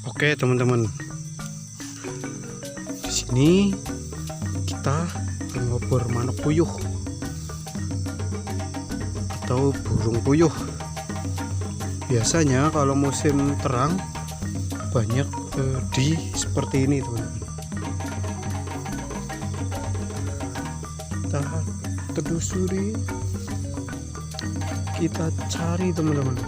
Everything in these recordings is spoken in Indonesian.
Oke teman-teman, di sini kita mengobor manuk puyuh atau burung puyuh. Biasanya kalau musim terang banyak di seperti ini teman-teman. Kita telusuri, kita cari teman-teman.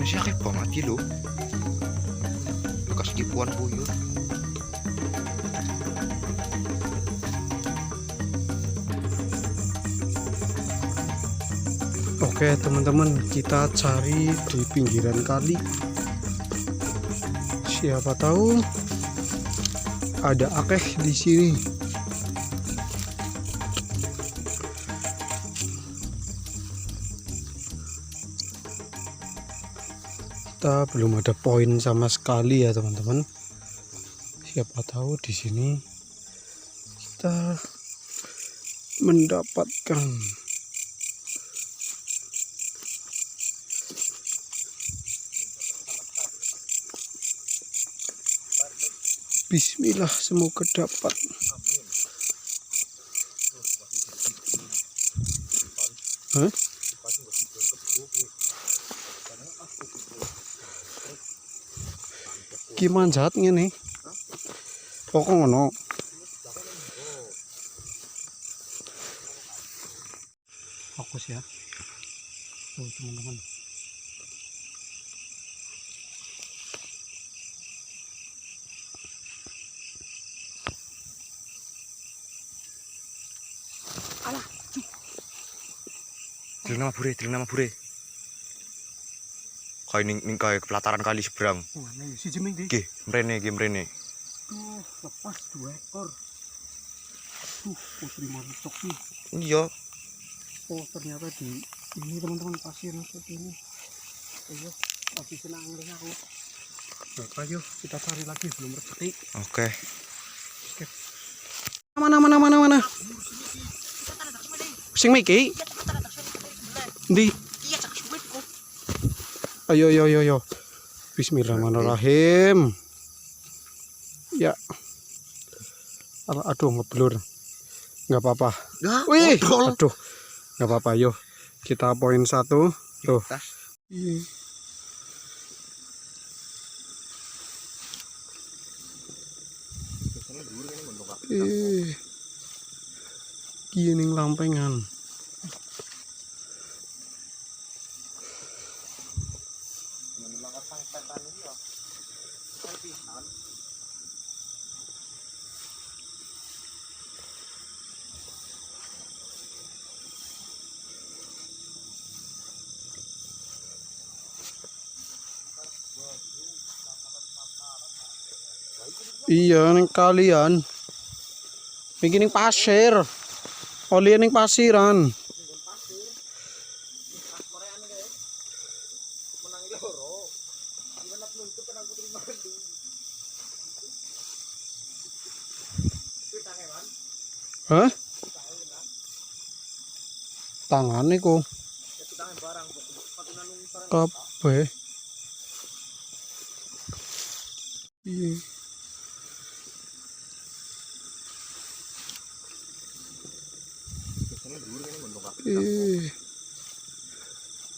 Sih akeh banget lho. Bekas tipuan puyuh. Oke teman-teman, kita cari di pinggiran kali. Siapa tahu ada akeh di sini. Kita belum ada poin sama sekali ya teman-teman. Siapa tahu di sini kita mendapatkan. Bismillah, semoga dapat. Hah? Ki manjat ngene. Kok ngono? Fokus ya. Tuh teman-teman. Alah, Dring nama bure. Kayak ning kayak pelataran kali seberang. mana ya si jeming di? Nggih, mrene. Tuh, lepas 2 ekor. Tuh, putri manuk nih. Iya. Oh, ternyata di ini teman-teman, pasir seperti ini. Ayo, masih senang ngeri aku. Nah, ayo kita cari lagi, belum rezeki. Oke. Mana. Sing miki. Ndi? Ayo. Bismillahirrahmanirrahim. Ya. Aduh, ngeblur. Nggak apa-apa. Wih, aduh. Nggak apa-apa, yuk. Kita poin 1. Tuh. Gini lampengan. Iya, ning kalian. Iki ning pasir. Oli ning pasiran. Hah? Tangan iku. Kabeh. Iya.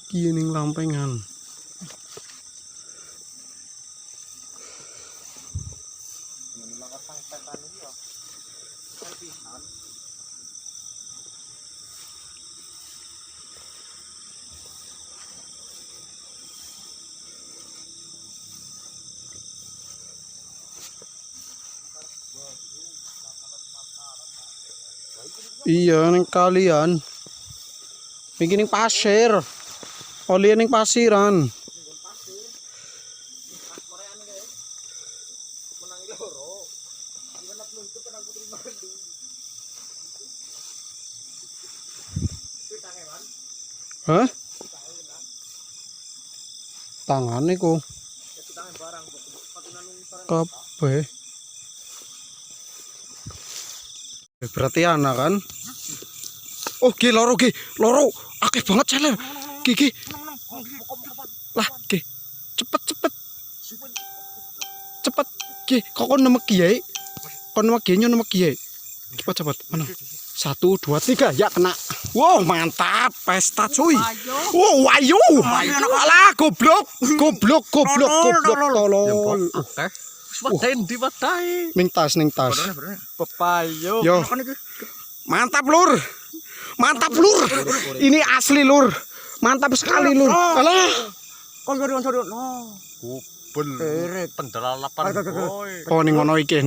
Gini lampengan. Iya ning kalian. Iki ning pasir. Oli ning pasiran. Hah? Tangan iku. Kabeh. Berarti anak kan? Oh, ki loro. Akeh banget celer. Ki. Lah, ki. Cepet. Ki, kok nemek kiai? Kon nemek kiai nemek kiai. Cepet. Mana? 1 2 3 ya kena. Wow, mantap. Pesta cuy. Wow, ayo. Alah, goblok. Tolol. Diwadai. Ning tas. Pepayo. Yo. Mantap lur. Ini asli lur. Mantap sekali lur. Alah. Kon sorry. No. Kubel. Pendelalapan boy. Oh, ning ngono iki.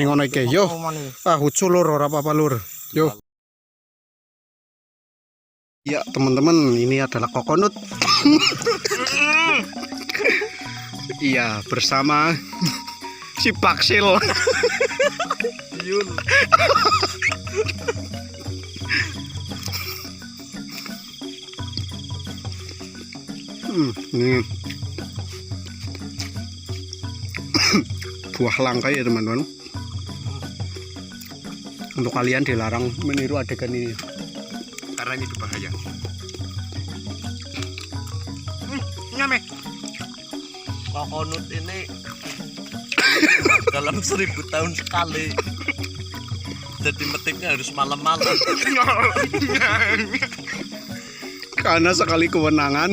Yo. Hucu lur ora apa-apa lur. Yo. Ya, teman-teman, ini adalah kokonut. Iya, bersama si Baksil. Yul. Ini buah langka ya teman-teman. Untuk kalian dilarang meniru adegan ini Karena ini berbahaya. Nyame. Kokonut ini dalam 1000 tahun sekali. Jadi metiknya harus malam-malam. Karena sekali kewenangan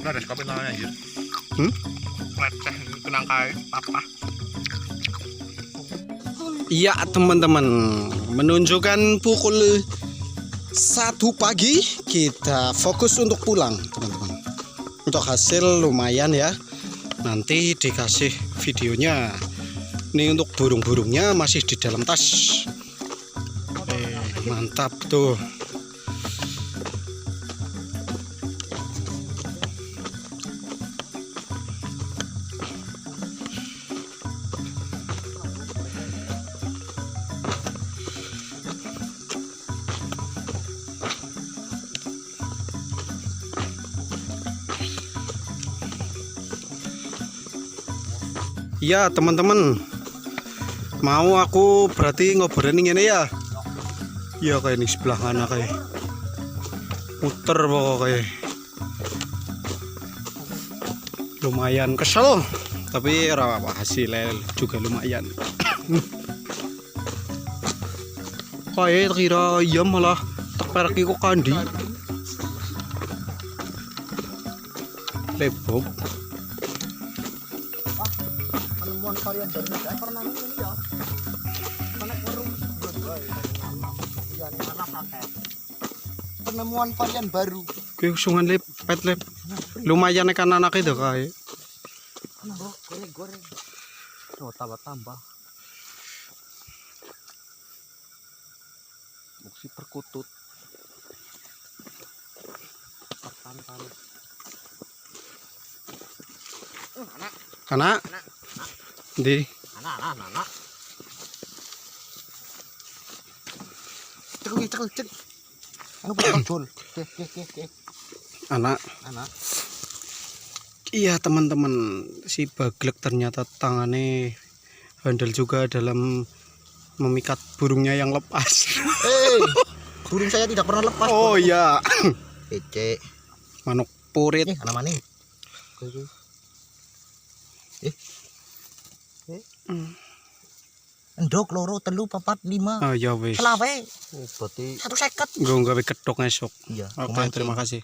Ada sekali namanya anjir. Receh kenang kae papa. Iya teman-teman, menunjukkan pukul 1 pagi kita fokus untuk pulang teman-teman. Untuk hasil lumayan ya. Nanti dikasih videonya. Ini untuk burung-burungnya masih di dalam tas. Mantap tuh. Ya teman-teman, mau aku berarti ngobrolin ini ya. Iya kayak ini sebelah mana kayak muter pokoknya. Lumayan kesel, tapi apa hasilnya juga lumayan. Kayak kira iya malah tak pergi kok kandi. Lebok. Penemuan varian baru saya pernah nemu ya. Karena warung penemuan varian baru. Oke, usungan lep. Lumayan ikan anak itu kayak. Goreng. Oh, tambah. Muksi perkutut. Pertan. Anak. Di. Anak. Cek. Anu jol. Anak. Iya teman-teman, si Baglek ternyata tangannya handal juga dalam memikat burungnya yang lepas. Burung saya tidak pernah lepas. Oh iya. Ece. Manuk purit. Anak mana? Endok loro 3 4 5. Oh ya wis. Selawe. Berarti 1 seket. Gue gawe ketok esok. Iya. Oke, terima kasih.